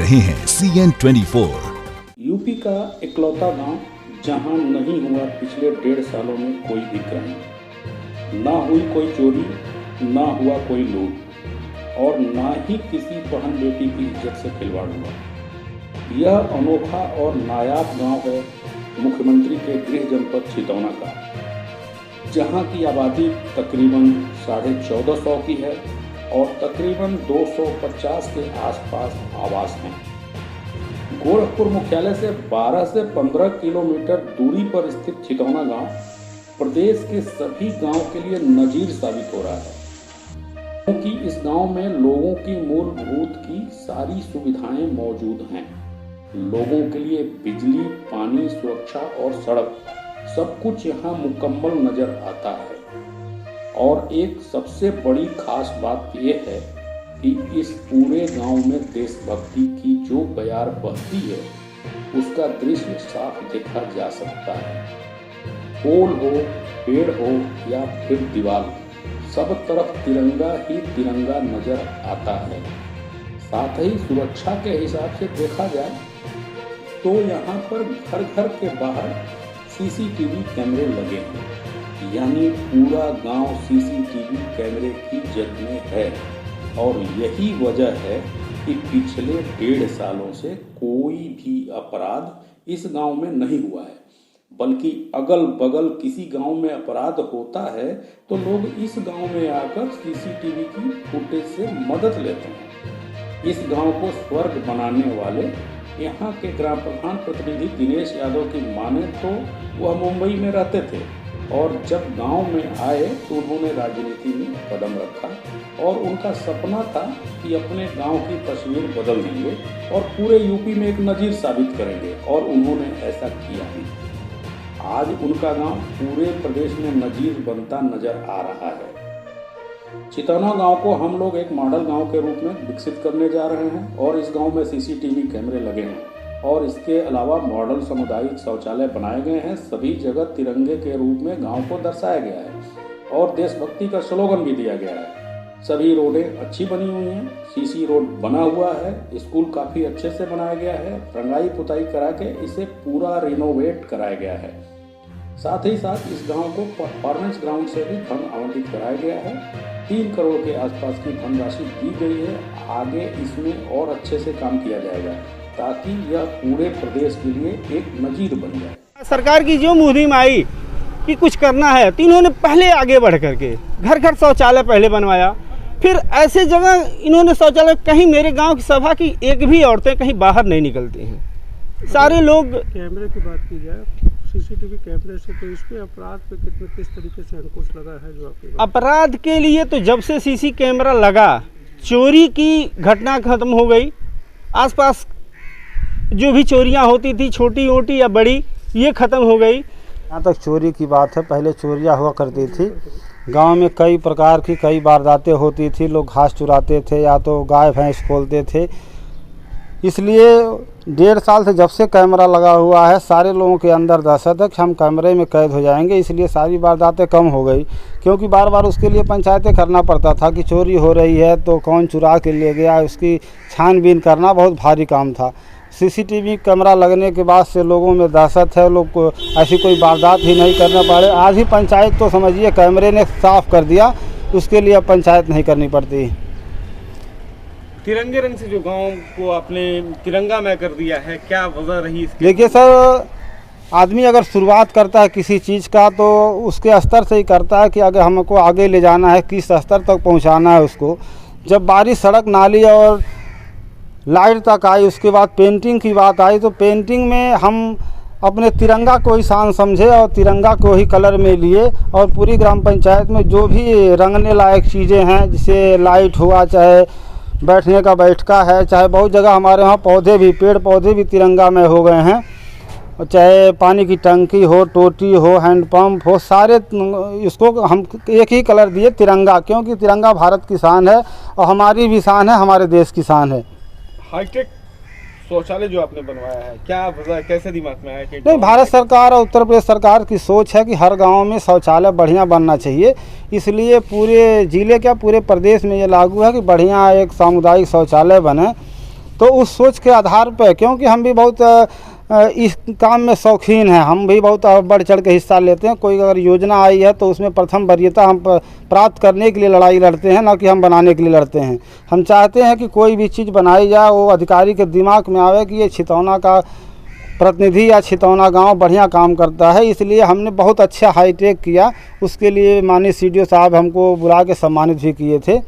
रहे हैं CN24। UP का इकलौता गांव जहां नहीं हुआ पिछले 1.5 सालों में कोई भी क्राइम, ना हुई कोई चोरी, ना हुआ कोई लूट और ना ही किसी बहन बेटी की इज्जत से खिलवाड़ हुआ। यह अनोखा और नायाब गांव है मुख्यमंत्री के गृह जनपद छितौना का, जहां की आबादी तकरीबन 1450 की है और तकरीबन 250 के आसपास आवास हैं। गोरखपुर मुख्यालय से 12 से 15 किलोमीटर दूरी पर स्थित छितौना गांव प्रदेश के सभी गांव के लिए नजीर साबित हो रहा है, क्योंकि इस गांव में लोगों की मूलभूत की सारी सुविधाएं मौजूद हैं। लोगों के लिए बिजली, पानी, सुरक्षा और सड़क सब कुछ यहाँ मुकम्मल नजर आता है। और एक सबसे बड़ी खास बात यह है कि इस पूरे गांव में देशभक्ति की जो बयार बहती है उसका दृश्य साफ देखा जा सकता है। पोल हो, पेड़ हो या फिर दीवार, सब तरफ तिरंगा ही तिरंगा नजर आता है। साथ ही सुरक्षा के हिसाब से देखा जाए तो यहाँ पर घर घर के बाहर CCTV कैमरे लगे हैं, यानी पूरा गांव CCTV कैमरे की जद में है। और यही वजह है कि पिछले 1.5 सालों से कोई भी अपराध इस गांव में नहीं हुआ है, बल्कि अगल बगल किसी गांव में अपराध होता है तो लोग इस गांव में आकर CCTV की फुटेज से मदद लेते हैं। इस गांव को स्वर्ग बनाने वाले यहाँ के ग्राम प्रधान प्रतिनिधि दिनेश यादव की माने तो वह मुंबई में रहते थे और जब गांव में आए तो उन्होंने राजनीति में कदम रखा और उनका सपना था कि अपने गांव की तस्वीर बदल देंगे और पूरे यूपी में एक नजीर साबित करेंगे, और उन्होंने ऐसा किया भी। आज उनका गांव पूरे प्रदेश में नजीर बनता नजर आ रहा है। छितौना गांव को हम लोग एक मॉडल गांव के रूप में विकसित करने जा रहे हैं और इस गांव में CCTV कैमरे लगे हैं और इसके अलावा मॉडल सामुदायिक शौचालय बनाए गए हैं। सभी जगह तिरंगे के रूप में गांव को दर्शाया गया है और देशभक्ति का स्लोगन भी दिया गया है। सभी रोडें अच्छी बनी हुई हैं, CC रोड बना हुआ है, स्कूल काफ़ी अच्छे से बनाया गया है, रंगाई पुताई करा के इसे पूरा रिनोवेट कराया गया है। साथ ही साथ इस गांव को परफॉर्मेंस ग्राउंड से भी धन आवंटित कराया गया है। 3 करोड़ के आसपास की धनराशि दी गई है। आगे इसमें और अच्छे से काम किया जाएगा ताकि यह पूरे प्रदेश के लिए एक नजीर बन जाए। सरकार की जो मुहिम आई कि कुछ करना है तो इन्होंने पहले आगे बढ़ करके घर घर शौचालय पहले बनवाया, फिर ऐसे जगह इन्होंने शौचालय, कहीं मेरे गांव की सभा की एक भी औरतें कहीं बाहर नहीं निकलती हैं, सारे लोग। कैमरे की बात की जाए, CCTV कैमरे से तो इस पे अपराध पे किस तरीके से अंकुश लगा है? जो आपके अपराध के लिए तो जब से CC कैमरा लगा, चोरी की घटना खत्म हो गई। आसपास जो भी चोरियां होती थी, छोटी मोटी या बड़ी, ये खत्म हो गई। यहाँ तक चोरी की बात है, पहले चोरियां हुआ करती थी गांव में, कई प्रकार की कई वारदातें होती थी। लोग घास चुराते थे या तो गाय भैंस खोलते थे। इसलिए 1.5 साल से जब से कैमरा लगा हुआ है, सारे लोगों के अंदर दहशत है कि हम कैमरे में कैद हो जाएंगे, इसलिए सारी वारदातें कम हो गई। क्योंकि बार बार उसके लिए पंचायतें करना पड़ता था कि चोरी हो रही है तो कौन चुरा के ले गया, उसकी छानबीन करना बहुत भारी काम था। CCTV कैमरा लगने के बाद से लोगों में दहशत है, लोग को ऐसी कोई वारदात ही नहीं करना पड़े। आज ही पंचायत तो समझिए कैमरे ने साफ कर दिया, उसके लिए अब पंचायत नहीं करनी पड़ती। तिरंगे रंग से जो गांव को आपने तिरंगामय कर दिया है, क्या वजह रही इसकी? देखिए सर, आदमी अगर शुरुआत करता है किसी चीज़ का तो उसके स्तर से ही करता है कि अगर हमको आगे ले जाना है, किस स्तर तक पहुंचाना है उसको। जब बारिश, सड़क, नाली और लाइट तक आई, उसके बाद पेंटिंग की बात आई, तो पेंटिंग में हम अपने तिरंगा को ही शान समझे और तिरंगा को ही कलर में लिए और पूरी ग्राम पंचायत में जो भी रंगने लायक चीज़ें हैं, जैसे लाइट हुआ, चाहे बैठने का बैठका है, चाहे बहुत जगह हमारे यहाँ पौधे भी, पेड़ पौधे भी तिरंगा में हो गए हैं, चाहे पानी की टंकी हो, टोटी हो, हैंडपम्प हो, सारे इसको हम एक ही कलर दिए, तिरंगा। क्योंकि तिरंगा भारत की शान है और हमारी भी शान है, हमारे देश की शान है। हाईटेक शौचालय जो आपने बनवाया है, क्या वजह, कैसे दिमाग में आया कि? नहीं, भारत सरकार और उत्तर प्रदेश सरकार की सोच है कि हर गांव में शौचालय बढ़िया बनना चाहिए, इसलिए पूरे जिले क्या पूरे प्रदेश में ये लागू है कि बढ़िया एक सामुदायिक शौचालय बने। तो उस सोच के आधार पर, क्योंकि हम भी बहुत इस काम में शौकीन हैं, हम भी बहुत बढ़ चढ़ के हिस्सा लेते हैं। कोई अगर योजना आई है तो उसमें प्रथम वरीयता हम प्राप्त करने के लिए लड़ाई लड़ते हैं, ना कि हम बनाने के लिए लड़ते हैं। हम चाहते हैं कि कोई भी चीज़ बनाई जाए वो अधिकारी के दिमाग में आवे कि ये छितौना का प्रतिनिधि या छितौना गांव बढ़िया काम करता है। इसलिए हमने बहुत अच्छा हाईटेक किया। उसके लिए माननीय CDO साहब हमको बुला के सम्मानित भी किए थे।